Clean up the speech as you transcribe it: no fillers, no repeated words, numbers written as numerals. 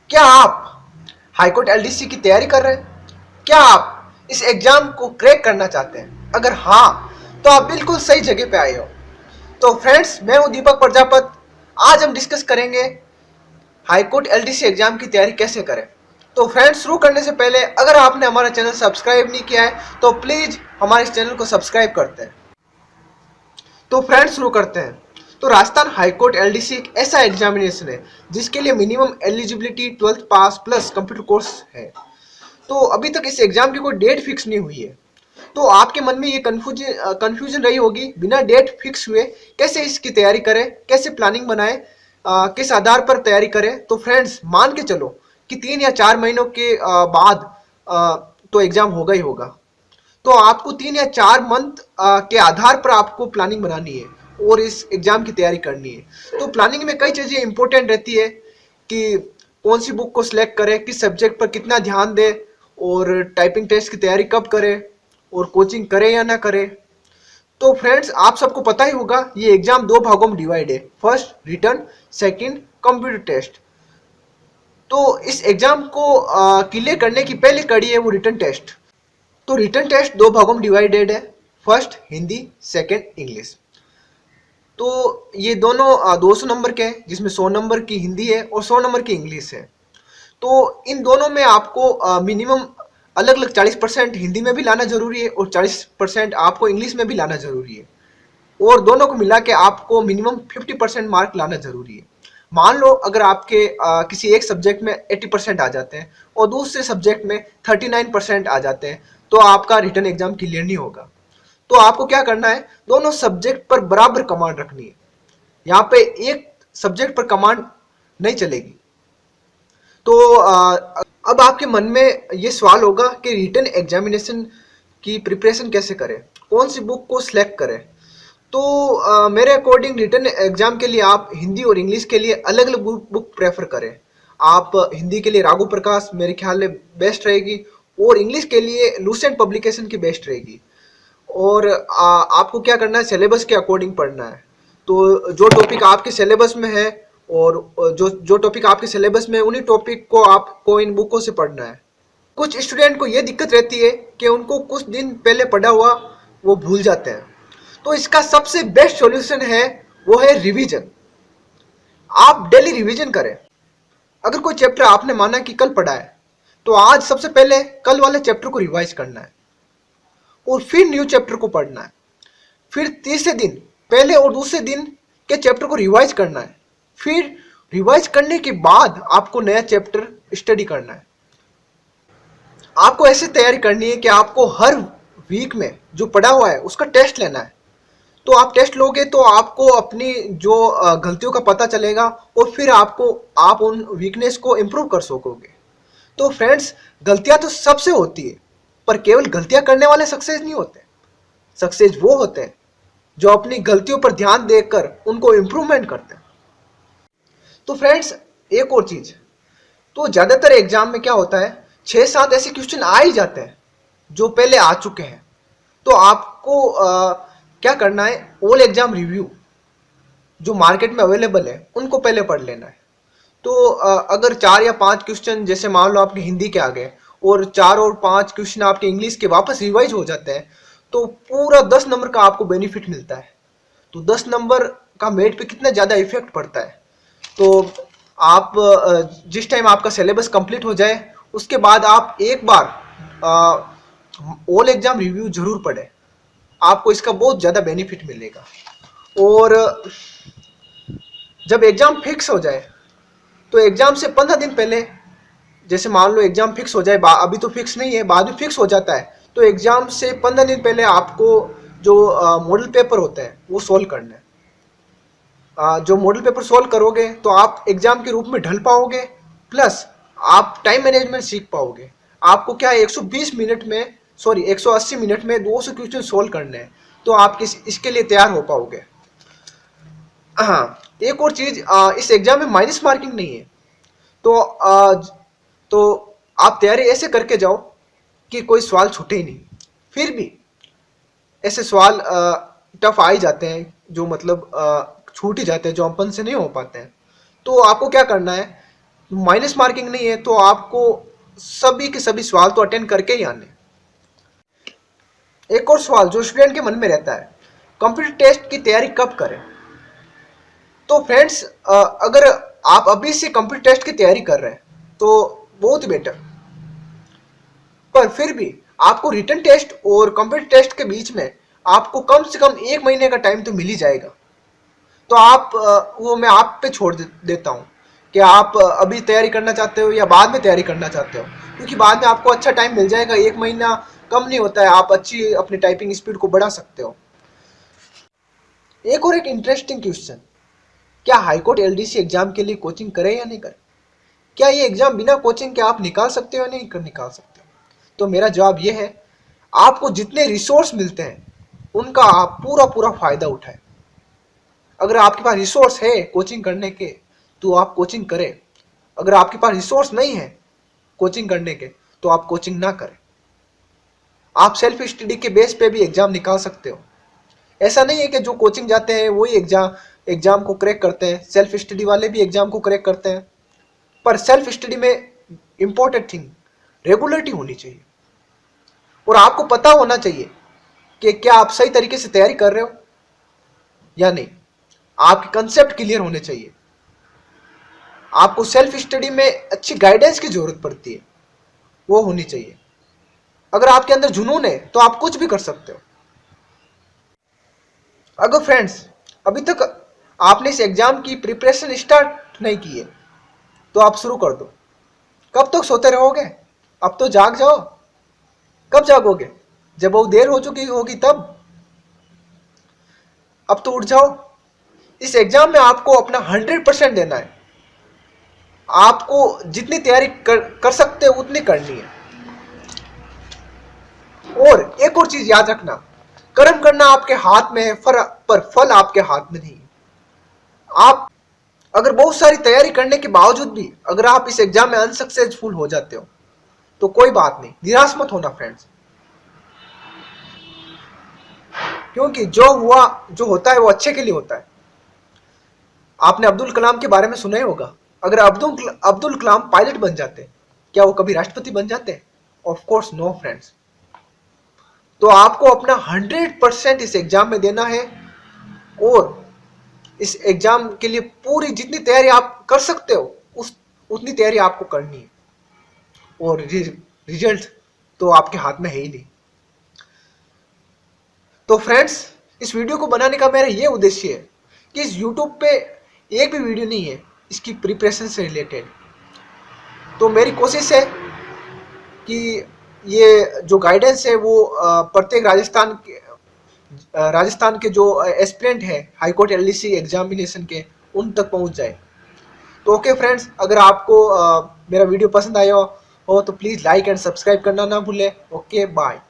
क्या आप high court LDC की तैयारी कर रहे हैं? क्या आप इस एग्जाम को क्रैक करना चाहते हैं? अगर हाँ, तो आप बिल्कुल सही जगह पे आए हो। तो फ्रेंड्स, मैं हूं दीपक प्रजापत। आज हम डिस्कस करेंगे हाईकोर्ट एलडीसी एग्जाम की तैयारी कैसे करें। तो फ्रेंड्स, शुरू करने से पहले अगर आपने हमारा चैनल सब्सक्राइब नहीं किया है तो प्लीज हमारे इस चैनल को सब्सक्राइब करते हैं। तो फ्रेंड्स, शुरू करते हैं। तो राजस्थान हाईकोर्ट एलडीसी एक ऐसा एग्जामिनेशन है जिसके लिए मिनिमम एलिजिबिलिटी 12th पास प्लस कंप्यूटर कोर्स है। तो अभी तक इस एग्जाम की कोई डेट फिक्स नहीं हुई है। तो आपके मन में ये कंफ्यूजन रही होगी, बिना डेट फिक्स हुए कैसे इसकी तैयारी करें, कैसे प्लानिंग बनाएं, किस आधार पर तैयारी करें। तो फ्रेंड्स, मान के चलो कि 3 या 4 महीनों के बाद तो एग्जाम होगा ही होगा। तो आपको 3 या 4 मंथ के आधार पर आपको प्लानिंग बनानी है और इस एग्जाम की तैयारी करनी है। तो प्लानिंग में कई चीजें इंपॉर्टेंट रहती है कि कौन सी बुक को सिलेक्ट करें, किस सब्जेक्ट पर कितना ध्यान दें, और टाइपिंग टेस्ट की तैयारी कब करें, और कोचिंग करें या ना करें। तो फ्रेंड्स, आप सबको पता ही होगा ये एग्जाम 2 भागों में डिवाइड है, first return, second computer test. तो इस एग्जाम को क्लियर करने की पहली कड़ी है वो रिटर्न टेस्ट। तो रिटर्न टेस्ट 2 भागों में डिवाइडेड है, फर्स्ट हिंदी, सेकंड इंग्लिश। तो ये दोनों 200 नंबर के हैं, जिसमें 100 नंबर की हिंदी है और 100 नंबर की इंग्लिश है। तो इन दोनों में आपको मिनिमम अलग अलग 40% हिंदी में भी लाना जरूरी है और 40% आपको इंग्लिश में भी लाना जरूरी है, और दोनों को मिला के आपको मिनिमम 50% मार्क लाना जरूरी है। मान लो अगर आपके किसी एक सब्जेक्ट में 80% आ जाते हैं और दूसरे सब्जेक्ट में 39% आ जाते हैं, तो आपका रिटर्न एग्जाम क्लियर नहीं होगा। तो आपको क्या करना है, दोनों सब्जेक्ट पर बराबर कमांड रखनी है। यहाँ पे एक सब्जेक्ट पर कमांड नहीं चलेगी। तो अब आपके मन में ये सवाल होगा कि रिटर्न एग्जामिनेशन की प्रिपरेशन कैसे करें, कौन सी बुक को सिलेक्ट करें। तो मेरे अकॉर्डिंग रिटर्न एग्जाम के लिए आप हिंदी और इंग्लिश के लिए अलग अलग बुक प्रेफर करें। आप हिंदी के लिए राघव प्रकाश मेरे ख्याल में बेस्ट रहेगी, और इंग्लिश के लिए लूसेंट पब्लिकेशन की बेस्ट रहेगी। और आपको क्या करना है, सिलेबस के अकॉर्डिंग पढ़ना है। तो जो टॉपिक आपके सिलेबस में है, और जो जो टॉपिक आपके सिलेबस में है, उन्हीं टॉपिक को आपको इन बुकों से पढ़ना है। कुछ स्टूडेंट को ये दिक्कत रहती है कि उनको कुछ दिन पहले पढ़ा हुआ वो भूल जाते हैं। तो इसका सबसे बेस्ट सॉल्यूशन है वो है रिवीजन। आप डेली रिवीजन करें। अगर कोई चैप्टर आपने माना कि कल पढ़ा है, तो आज सबसे पहले कल वाले चैप्टर को रिवाइज करना है और फिर न्यू चैप्टर को पढ़ना है। फिर तीसरे दिन पहले और दूसरे दिन के चैप्टर को रिवाइज करना है। फिर रिवाइज करने के बाद आपको नया चैप्टर स्टडी करना है। आपको ऐसे तैयारी करनी है कि आपको हर वीक में जो पढ़ा हुआ है उसका टेस्ट लेना है। तो आप टेस्ट लोगे तो आपको अपनी जो गलतियों का पता चलेगा, और फिर आप उन वीकनेस को इम्प्रूव कर सकोगे। तो फ्रेंड्स, गलतियां तो सबसे होती है, पर केवल गलतियां करने वाले सक्सेस नहीं होते। सक्सेस वो होते हैं जो अपनी गलतियों पर ध्यान देकर उनको इम्प्रूवमेंट करते हैं। तो फ्रेंड्स, एक और चीज, तो ज्यादातर एग्जाम में क्या होता है, 6-7 ऐसे क्वेश्चन आ ही जाते हैं जो पहले आ चुके हैं। तो आपको क्या करना है, ऑल एग्जाम रिव्यू जो मार्केट में अवेलेबल है उनको पहले पढ़ लेना है। तो अगर 4 या 5 क्वेश्चन जैसे मान लो आपके हिंदी के आ गए, और 4 और 5 क्वेश्चन आपके इंग्लिश के वापस रिवाइज हो जाते हैं, तो पूरा 10 नंबर का आपको बेनिफिट मिलता है। तो 10 नंबर का मेट पे कितना ज़्यादा इफेक्ट पड़ता है। तो आप जिस टाइम आपका सिलेबस कंप्लीट हो जाए उसके बाद आप एक बार ऑल एग्जाम रिव्यू जरूर पढ़ें। आपको इसका बहुत ज़्यादा बेनिफिट मिलेगा। और जब एग्ज़ाम फिक्स हो जाए, तो एग्ज़ाम से 15 दिन पहले, जैसे मान लो एग्ज़ाम फिक्स हो जाए, अभी तो फिक्स नहीं है, बाद में फिक्स हो जाता है, तो एग्ज़ाम से 15 दिन पहले आपको जो मॉडल पेपर होते हैं वो सोल्व करना है। जो मॉडल पेपर सोल्व करोगे तो आप एग्ज़ाम के रूप में ढल पाओगे, प्लस आप टाइम मैनेजमेंट सीख पाओगे। आपको क्या है, 180 मिनट में 200 क्वेश्चन सोल्व करने हैं, तो आप इसके लिए तैयार हो पाओगे। हाँ, एक और चीज, इस एग्जाम में माइनस मार्किंग नहीं है। तो तो आप तैयारी ऐसे करके जाओ कि कोई सवाल छूटे ही नहीं। फिर भी ऐसे सवाल टफ आ ही जाते हैं जो मतलब छूट ही जाते हैं, जो अपन से नहीं हो पाते हैं। तो आपको क्या करना है माइनस मार्किंग नहीं है, तो आपको सभी के सभी सवाल तो अटेंड करके ही आने। एक और सवाल जो स्टूडेंट के मन में रहता है, कंप्यूटर टेस्ट की तैयारी कब करें? तो फ्रेंड्स, अगर आप अभी से कंप्यूटर टेस्ट की तैयारी कर रहे हैं तो बहुत ही बेटर, पर फिर भी आपको रिटन टेस्ट और कंप्यूटर टेस्ट के बीच में आपको कम से कम 1 महीने का टाइम तो मिल ही जाएगा। तो आप वो मैं आप पे छोड़ देता हूँ कि आप अभी तैयारी करना चाहते हो या बाद में तैयारी करना चाहते हो, क्योंकि बाद में आपको अच्छा टाइम मिल जाएगा। 1 महीना कम नहीं होता है, आप अच्छी अपनी टाइपिंग स्पीड को बढ़ा सकते हो। एक इंटरेस्टिंग क्वेश्चन, क्या हाईकोर्ट एलडीसी एग्जाम के लिए कोचिंग करें या नहीं करें? क्या ये एग्जाम बिना कोचिंग के आप निकाल सकते हो या नहीं निकाल सकते? तो मेरा जवाब ये है, आपको जितने रिसोर्स मिलते हैं उनका आप पूरा पूरा फायदा उठाएं। अगर आपके पास रिसोर्स है कोचिंग करने के तो आप कोचिंग करें, अगर आपके पास रिसोर्स नहीं है कोचिंग करने के तो आप कोचिंग ना करें। आप सेल्फ स्टडी के बेस पे भी एग्जाम निकाल सकते हो। ऐसा नहीं है कि जो कोचिंग जाते हैं वही एग्जाम को क्रैक करते हैं, सेल्फ स्टडी वाले भी एग्जाम को क्रैक करते हैं। पर सेल्फ स्टडी में इंपॉर्टेंट थिंग रेगुलरिटी होनी चाहिए, और आपको पता होना चाहिए कि क्या आप सही तरीके से तैयारी कर रहे हो या नहीं। आपके कंसेप्ट क्लियर होने चाहिए। आपको सेल्फ स्टडी में अच्छी गाइडेंस की जरूरत पड़ती है, वो होनी चाहिए। अगर आपके अंदर जुनून है तो आप कुछ भी कर सकते हो। अगर फ्रेंड्स अभी तक आपने इस एग्जाम की प्रिपरेशन स्टार्ट नहीं की है तो आप शुरू कर दो। कब तक सोते रहोगे? अब तो जाग जाओ। कब जागोगे? जब बहुत देर हो चुकी होगी तब। अब तो उठ जाओ। इस एग्जाम में आपको अपना 100% देना है। आपको जितनी तैयारी कर सकते हो उतनी करनी है। और एक और चीज याद रखना, कर्म करना आपके हाथ में है, पर फल आपके हाथ में नहीं है। आप अगर बहुत सारी तैयारी करने के बावजूद भी अगर आप इस एग्जाम में अनसक्सेसफुल हो जाते हो तो कोई बात नहीं, निराश मत होना फ्रेंड्स, क्योंकि जो होता है वो अच्छे के लिए होता है। आपने अब्दुल कलाम के बारे में सुना ही होगा। अगर अब्दुल कलाम पायलट बन जाते, क्या वो कभी राष्ट्रपति बन जाते? Of course no friends. तो आपको अपना 100% इस एग्जाम में देना है, और इस एग्जाम के लिए पूरी जितनी तैयारी आप कर सकते हो उतनी तैयारी आपको करनी है, और रिजल्ट तो आपके हाथ में है ही नहीं। तो फ्रेंड्स, इस वीडियो को बनाने का मेरा ये उद्देश्य है कि इस YouTube पे एक भी वीडियो नहीं है इसकी प्रिपरेशन से रिलेटेड। तो मेरी कोशिश है कि ये जो गाइडेंस है वो प्रत्येक राजस्थान के जो एस्पिरेंट है हाई कोर्ट एलडीसी एग्जामिनेशन के, उन तक पहुंच जाए। तो ओके फ्रेंड्स, अगर आपको मेरा वीडियो पसंद आया हो तो प्लीज़ लाइक एंड सब्सक्राइब करना ना भूलें। Okay bye.